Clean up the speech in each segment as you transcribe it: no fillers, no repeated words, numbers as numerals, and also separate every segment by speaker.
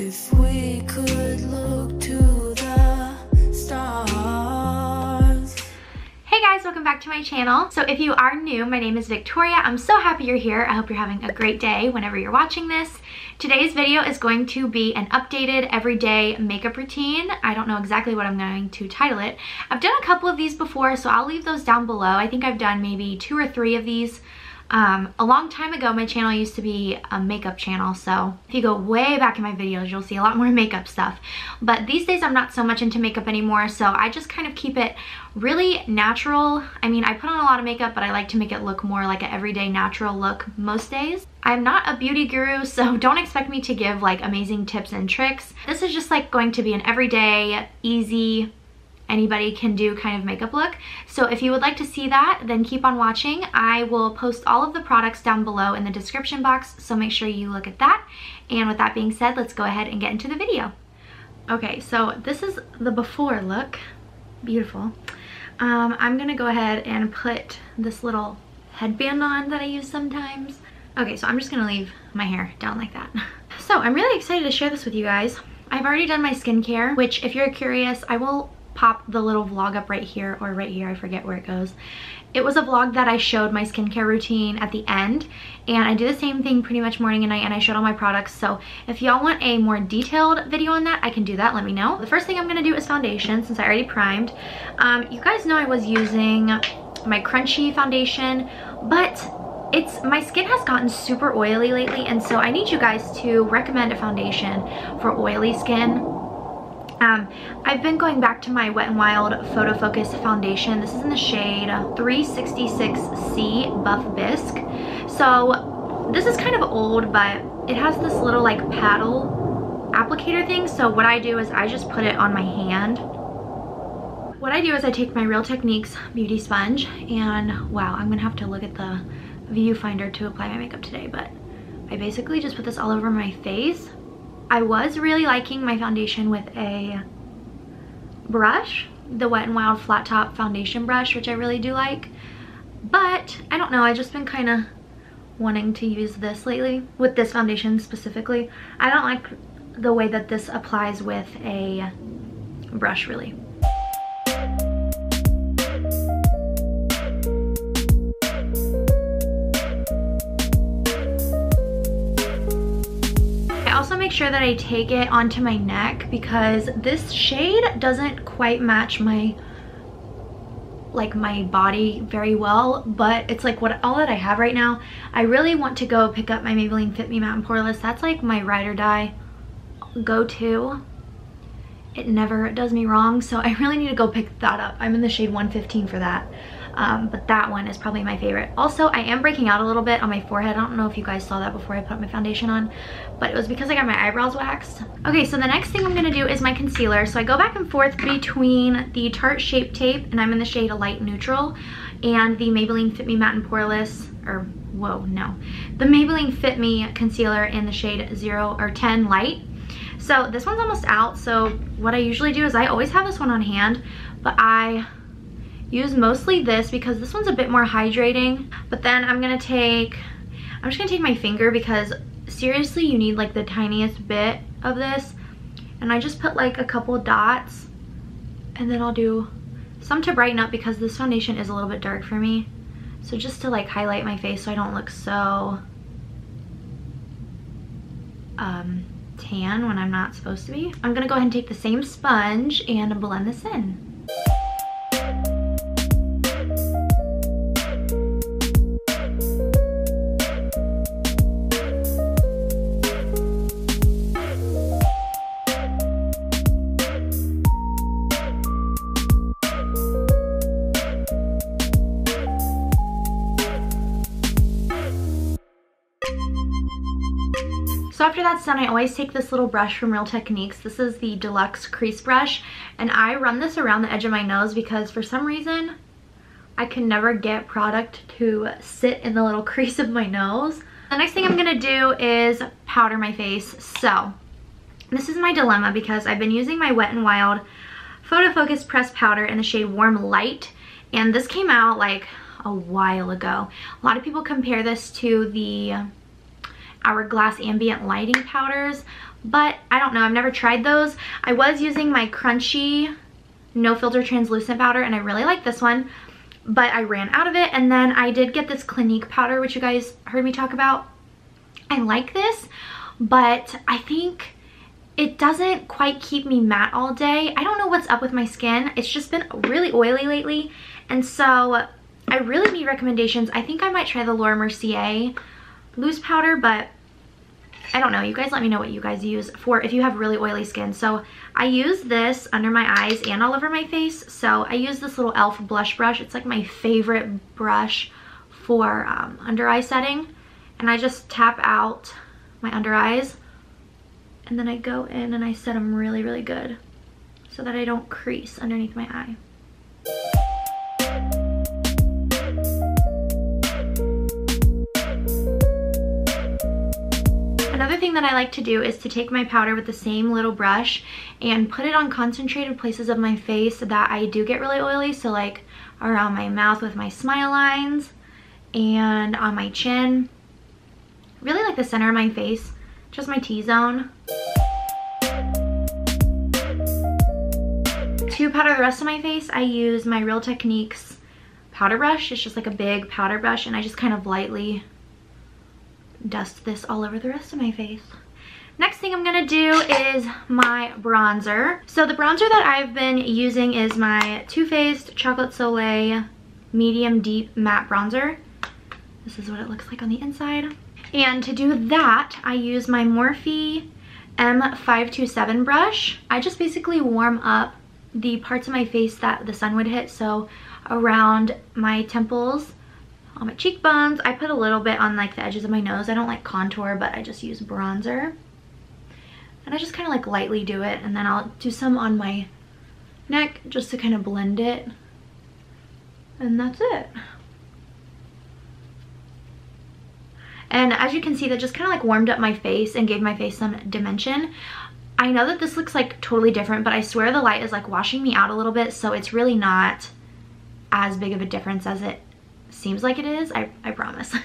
Speaker 1: If we could look to the stars.
Speaker 2: Hey guys, welcome back to my channel. So if you are new, my name is Victoria. I'm so happy you're here. I hope you're having a great day whenever you're watching this. Today's video is going to be an updated everyday makeup routine. I don't know exactly what I'm going to title it. I've done a couple of these before, so I'll leave those down below. I think I've done maybe 2 or 3 of these. A long time ago, my channel used to be a makeup channel, so if you go way back in my videos, you'll see a lot more makeup stuff. But these days, I'm not so much into makeup anymore, so I just kind of keep it really natural. I mean, I put on a lot of makeup, but I like to make it look more like an everyday natural look most days. I'm not a beauty guru, so don't expect me to give like amazing tips and tricks. This is just like going to be an everyday, easy, anybody can do kind of makeup look. So if you would like to see that, then keep on watching. I will post all of the products down below in the description box, so make sure you look at that. And with that being said, let's go ahead and get into the video. Okay, so this is the before look. Beautiful. I'm gonna go ahead and put this little headband on that I use sometimes. Okay, so I'm just gonna leave my hair down like that. So I'm really excited to share this with you guys. I've already done my skincare, which if you're curious, I will pop the little vlog up right here or right here, I forget where it goes. It was a vlog that I showed my skincare routine at the end, and I do the same thing pretty much morning and night, and I showed all my products. So if y'all want a more detailed video on that, I can do that, let me know. The first thing I'm gonna do is foundation, since I already primed. You guys know I was using my Crunchi foundation, but my skin has gotten super oily lately, and so I need you guys to recommend a foundation for oily skin. I've been going back to my Wet n Wild Photofocus foundation. This is in the shade 366C Buff Bisque. So this is kind of old, but it has this little like paddle applicator thing. So what I do is I just put it on my hand. What I do is I take my Real Techniques beauty sponge, and wow, I'm gonna have to look at the viewfinder to apply my makeup today, but I basically just put this all over my face. I was really liking my foundation with a brush, the Wet n Wild flat top foundation brush, which I really do like, but I don't know, I've just been kind of wanting to use this lately, with this foundation specifically. I don't like the way that this applies with a brush, really. Also make sure that I take it onto my neck, because this shade doesn't quite match my body very well, but it's like all that I have right now. I really want to go pick up my Maybelline Fit Me Matte and Poreless. That's like my ride or die go-to. It never does me wrong, so I really need to go pick that up. I'm in the shade 115 for that. But that one is probably my favorite. Also, I am breaking out a little bit on my forehead. I don't know if you guys saw that before I put my foundation on, but it was because I got my eyebrows waxed. Okay, so the next thing I'm gonna do is my concealer. So I go back and forth between the Tarte Shape Tape, and I'm in the shade Light Neutral, and the Maybelline Fit Me Matte and Poreless, the Maybelline Fit Me Concealer in the shade 10 Light. So this one's almost out, so what I usually do is I always have this one on hand, but I use mostly this because this one's a bit more hydrating. But then I'm just gonna take my finger, because seriously you need like the tiniest bit of this, and I just put like a couple dots, and then I'll do some to brighten up because this foundation is a little bit dark for me. So just to like highlight my face so I don't look so tan when I'm not supposed to be. I'm gonna go ahead and take the same sponge and blend this in. So after that's done, I always take this little brush from Real Techniques. This is the Deluxe Crease Brush, and I run this around the edge of my nose because for some reason I can never get product to sit in the little crease of my nose. The next thing I'm gonna do is powder my face. So this is my dilemma, because I've been using my Wet n Wild Photofocus Pressed Powder in the shade Warm Light, and this came out like a while ago. A lot of people compare this to the Hourglass Ambient Lighting powders, but I don't know, I've never tried those. I was using my Crunchi No Filter Translucent Powder, and I really like this one, but I ran out of it. And then I did get this Clinique powder, which you guys heard me talk about. I like this, but I think it doesn't quite keep me matte all day. I don't know what's up with my skin. It's just been really oily lately, and so I really need recommendations. I think I might try the Laura Mercier loose powder, but I don't know. You guys let me know what you guys use for if you have really oily skin. So I use this under my eyes and all over my face. So I use this little e.l.f. blush brush. It's like my favorite brush for under eye setting. And I just tap out my under eyes, and then I go in and I set them really, really good so that I don't crease underneath my eye. Another thing that I like to do is to take my powder with the same little brush and put it on concentrated places of my face that I do get really oily. So like around my mouth with my smile lines and on my chin. Really like the center of my face, just my T-zone. To powder the rest of my face, I use my Real Techniques powder brush. It's just like a big powder brush, and I just kind of lightly dust this all over the rest of my face. Next thing I'm gonna do is my bronzer. So the bronzer that I've been using is my Too Faced Chocolate Soleil Medium Deep Matte Bronzer. This is what it looks like on the inside. And to do that, I use my Morphe M527 brush. I just basically warm up the parts of my face that the sun would hit. So around my temples, on my cheekbones. I put a little bit on like the edges of my nose. I don't like contour, but I just use bronzer. And I just kind of like lightly do it, and then I'll do some on my neck just to kind of blend it. And that's it. And as you can see, that just kind of like warmed up my face and gave my face some dimension. I know that this looks like totally different, but I swear the light is like washing me out a little bit, so it's really not as big of a difference as it seems like it is. I promise.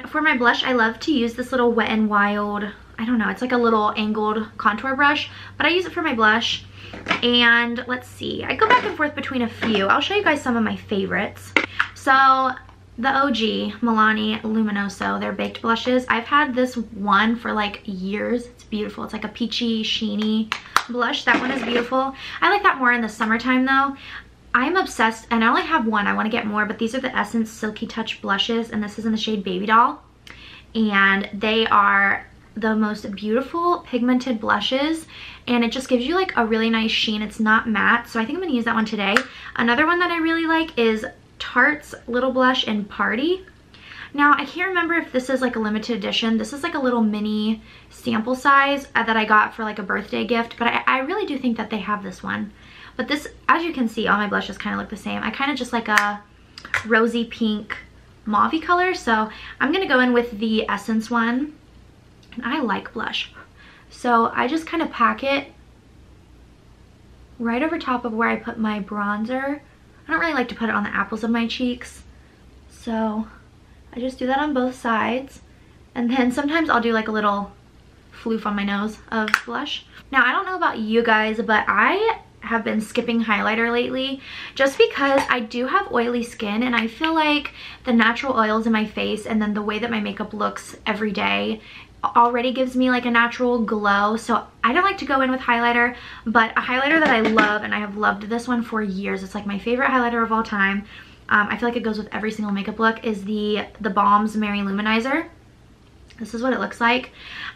Speaker 2: For my blush, I love to use this little Wet n Wild, I don't know, it's like a little angled contour brush, but I use it for my blush. And let's see, I go back and forth between a few. I'll show you guys some of my favorites. So the OG Milani Luminoso, they're baked blushes. I've had this one for like years. It's beautiful. It's like a peachy, sheeny blush. That one is beautiful. I like that more in the summertime though. I'm obsessed, and I only have one. I want to get more, but these are the Essence Silky Touch blushes, and this is in the shade Baby Doll. And they are the most beautiful pigmented blushes, and it just gives you like a really nice sheen. It's not matte, so I think I'm going to use that one today. Another one that I really like is Tarte's Little Blush in Party. Now, I can't remember if this is like a limited edition. This is like a little mini sample size that I got for like a birthday gift, but I really do think that they have this one. But this, as you can see, all my blushes kind of look the same. I kind of just like a rosy pink mauve color, so I'm going to go in with the Essence one. And I like blush. So I just kind of pack it right over top of where I put my bronzer. I don't really like to put it on the apples of my cheeks. So I just do that on both sides. And then sometimes I'll do like a little floof on my nose of blush. Now, I don't know about you guys, but I have been skipping highlighter lately just because I do have oily skin, and I feel like the natural oils in my face and then the way that my makeup looks every day already gives me like a natural glow. So I don't like to go in with highlighter, but a highlighter that I love, and I have loved this one for years, it's like my favorite highlighter of all time. I feel like it goes with every single makeup look, is the Balm's Mary Luminizer. This is what it looks like.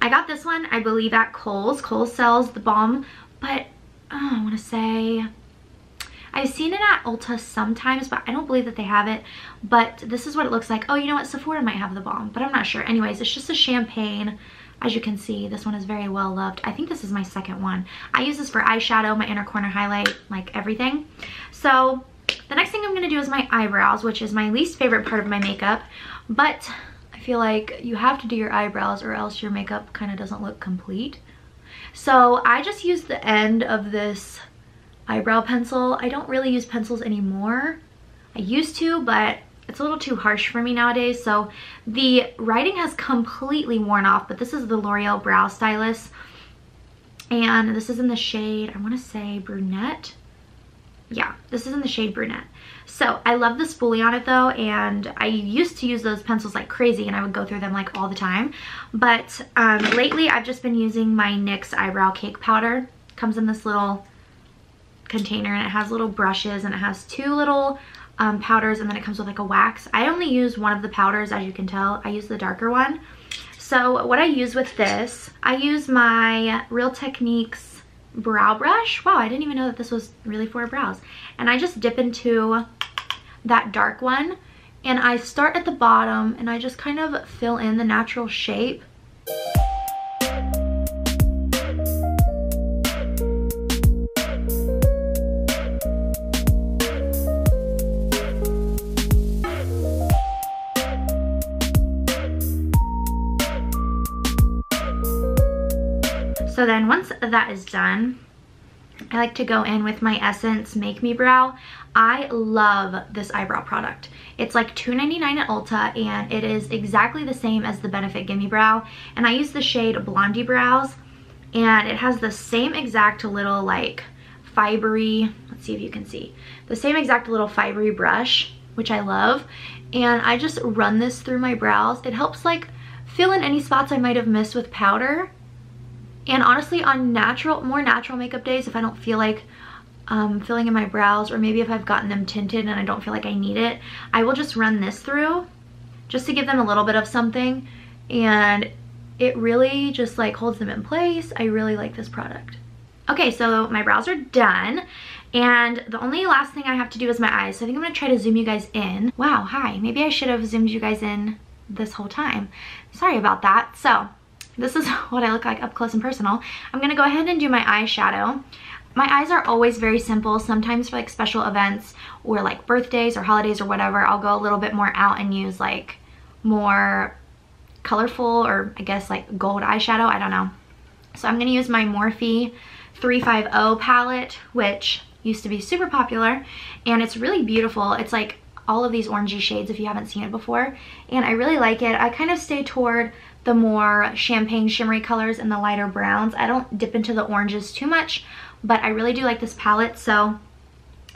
Speaker 2: I got this one, I believe, at Kohl's. Kohl's sells the balm, but I want to say I've seen it at Ulta sometimes, but I don't believe that they have it. But this is what it looks like. Oh, you know what? Sephora might have the balm, but I'm not sure. Anyways, it's just a champagne. As you can see, this one is very well loved. I think this is my second one. I use this for eyeshadow, my inner corner highlight, like everything. So the next thing I'm going to do is my eyebrows, which is my least favorite part of my makeup. But I feel like you have to do your eyebrows or else your makeup kind of doesn't look complete. So I just use the end of this eyebrow pencil. I don't really use pencils anymore. I used to, but it's a little too harsh for me nowadays. So the writing has completely worn off, but this is the L'Oreal Brow Stylus. And this is in the shade, I want to say brunette. Yeah, this is in the shade brunette. So I love the spoolie on it though, and I used to use those pencils like crazy and I would go through them like all the time. But lately I've just been using my NYX eyebrow cake powder. Comes in this little container and it has little brushes and it has 2 little powders, and then it comes with like a wax. I only use one of the powders, as you can tell. I use the darker one. So what I use with this, I use my Real Techniques brow brush. Wow, I didn't even know that this was really for brows. And I just dip into that dark one and I start at the bottom and I just kind of fill in the natural shape. So then once that is done, I like to go in with my Essence Make Me Brow. I love this eyebrow product. It's like $2.99 at Ulta and it is exactly the same as the Benefit Gimme Brow. And I use the shade Blondie Brows and it has the same exact little like fibery, let's see if you can see, the same exact little fibery brush, which I love. And I just run this through my brows. It helps like fill in any spots I might have missed with powder. And honestly, on more natural makeup days, if I don't feel like filling in my brows, or maybe if I've gotten them tinted and I don't feel like I need it, I will just run this through just to give them a little bit of something. And it really just like holds them in place. I really like this product. Okay, so my brows are done. And the only last thing I have to do is my eyes. So I think I'm gonna try to zoom you guys in. Wow, hi. Maybe I should have zoomed you guys in this whole time. Sorry about that. So this is what I look like up close and personal. I'm gonna go ahead and do my eyeshadow. My eyes are always very simple. Sometimes for like special events or like birthdays or holidays or whatever, I'll go a little bit more out and use like more colorful, or I guess like gold eyeshadow, I don't know. So I'm gonna use my Morphe 350 palette, which used to be super popular, and it's really beautiful. It's like all of these orangey shades if you haven't seen it before, and I really like it. I kind of stay toward the more champagne shimmery colors and the lighter browns. I don't dip into the oranges too much, but I really do like this palette. So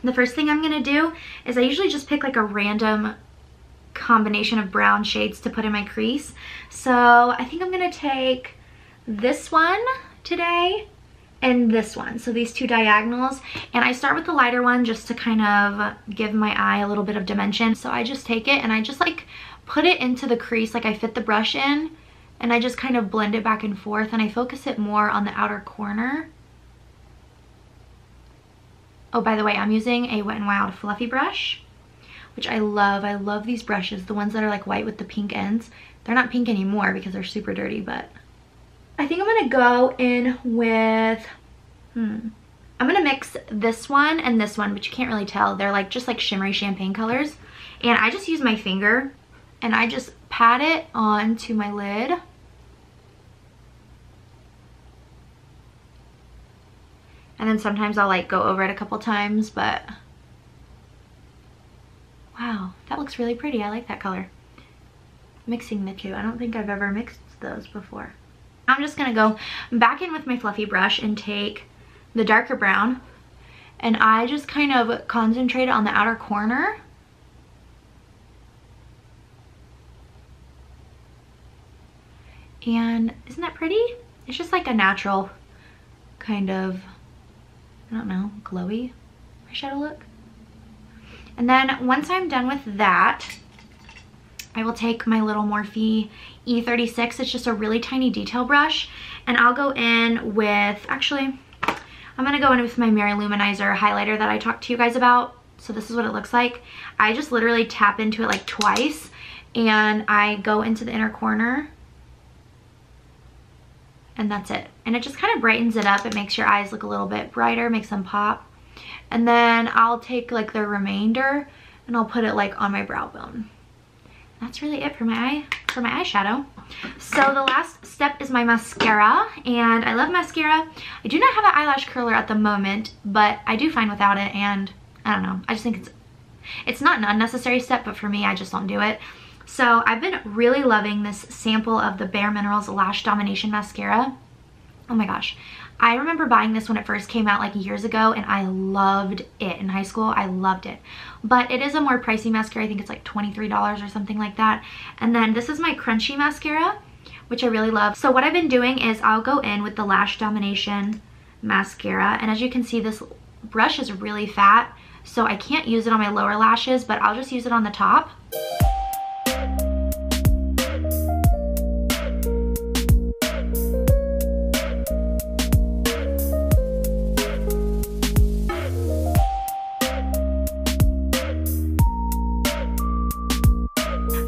Speaker 2: the first thing I'm gonna do is I usually just pick like a random combination of brown shades to put in my crease. So I think I'm gonna take this one today and this one, so these 2 diagonals, and I start with the lighter one just to kind of give my eye a little bit of dimension. So I just take it and I just like put it into the crease, like I fit the brush in, and I just kind of blend it back and forth, and I focus it more on the outer corner. Oh, by the way, I'm using a Wet n Wild fluffy brush, which I love. I love these brushes, the ones that are like white with the pink ends. They're not pink anymore because they're super dirty, but I think I'm gonna go in with, I'm gonna mix this one and this one, but you can't really tell. They're like just like shimmery champagne colors. And I just use my finger and I just pat it onto my lid. And then sometimes I'll like go over it a couple times, but wow, that looks really pretty. I like that color. Mixing the 2. I don't think I've ever mixed those before. I'm just gonna go back in with my fluffy brush and take the darker brown, and I just kind of concentrate on the outer corner. And isn't that pretty? It's just like a natural kind of, I don't know, glowy eyeshadow look. And then once I'm done with that, I will take my little Morphe E36. It's just a really tiny detail brush, and I'll go in with, actually, I'm gonna go in with my Mary Luminizer highlighter that I talked to you guys about. So this is what it looks like. I just literally tap into it like twice, and I go into the inner corner, and that's it. And it just kind of brightens it up. It makes your eyes look a little bit brighter, makes them pop. And then I'll take like the remainder and I'll put it like on my brow bone. That's really it for my eyeshadow. So the last step is my mascara, and I love mascara. I do not have an eyelash curler at the moment, but I do fine without it, and I don't know, I just think it's not an unnecessary step, but for me, I just don't do it. So I've been really loving this sample of the Bare Minerals Lash Domination mascara. Oh my gosh, I remember buying this when it first came out like years ago, and I loved it in high school. I loved it. But it is a more pricey mascara. I think it's like $23 or something like that. And then this is my Crunchi Mascara, which I really love. So what I've been doing is I'll go in with the Lash Domination mascara, and as you can see, this brush is really fat, so I can't use it on my lower lashes, but I'll just use it on the top.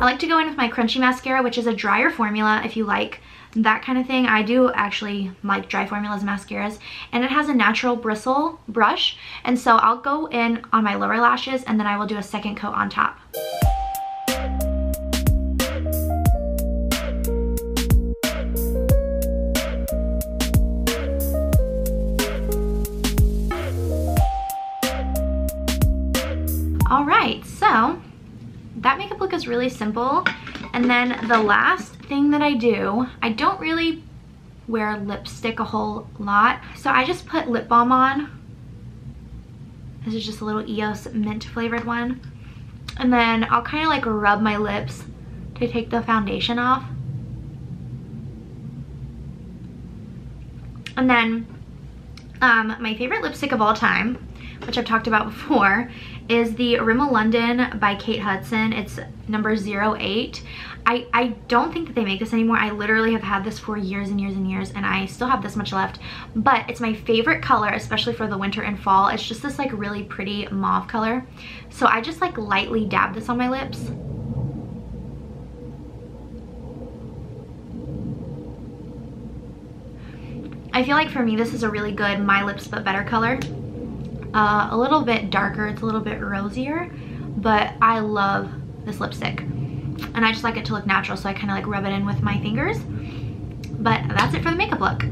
Speaker 2: I like to go in with my Crunchi Mascara, which is a drier formula if you like that kind of thing. I do actually like dry formulas mascaras, and it has a natural bristle brush, and so I'll go in on my lower lashes and then I will do a second coat on top. Alright, so that makeup look is really simple. And then the last thing that I do, I don't really wear lipstick a whole lot, so I just put lip balm on. This is just a little EOS mint flavored one. And then I'll kind of like rub my lips to take the foundation off. And then my favorite lipstick of all time, which I've talked about before, is the Rimmel London by Kate Hudson. It's number 08. I don't think that they make this anymore. I literally have had this for years and years and years, and I still have this much left. But it's my favorite color, especially for the winter and fall. It's just this like really pretty mauve color. So I just like lightly dab this on my lips. I feel like for me this is a really good My Lips But Better color. A little bit darker, it's a little bit rosier, but I love this lipstick. And I just like it to look natural, so I kind of like rub it in with my fingers. But that's it for the makeup look.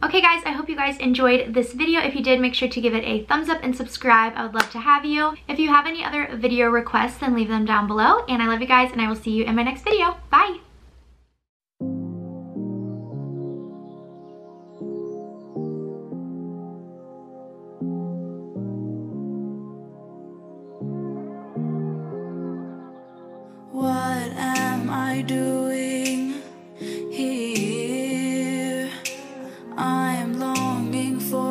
Speaker 2: Okay guys, I hope you guys enjoyed this video. If you did, make sure to give it a thumbs up and subscribe. I would love to have you. If you have any other video requests, then leave them down below. And I love you guys, and I will see you in my next video. Bye!
Speaker 1: What am I doing?